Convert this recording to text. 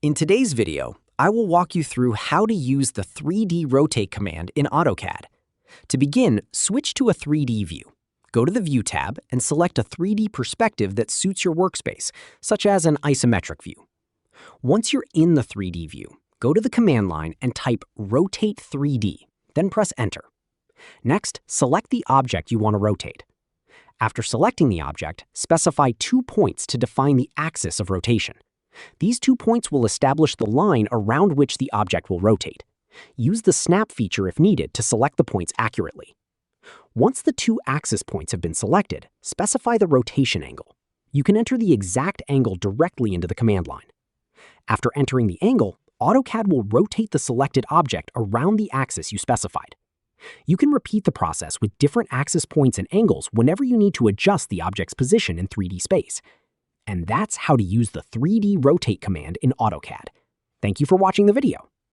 In today's video, I will walk you through how to use the 3D rotate command in AutoCAD. To begin, switch to a 3D view. Go to the View tab and select a 3D perspective that suits your workspace, such as an isometric view. Once you're in the 3D view, go to the command line and type ROTATE3D, then press Enter. Next, select the object you want to rotate. After selecting the object, specify 2 points to define the axis of rotation. These 2 points will establish the line around which the object will rotate. Use the snap feature if needed to select the points accurately. Once the 2 axis points have been selected, specify the rotation angle. You can enter the exact angle directly into the command line. After entering the angle, AutoCAD will rotate the selected object around the axis you specified. You can repeat the process with different axis points and angles whenever you need to adjust the object's position in 3D space. And that's how to use the 3D rotate command in AutoCAD. Thank you for watching the video.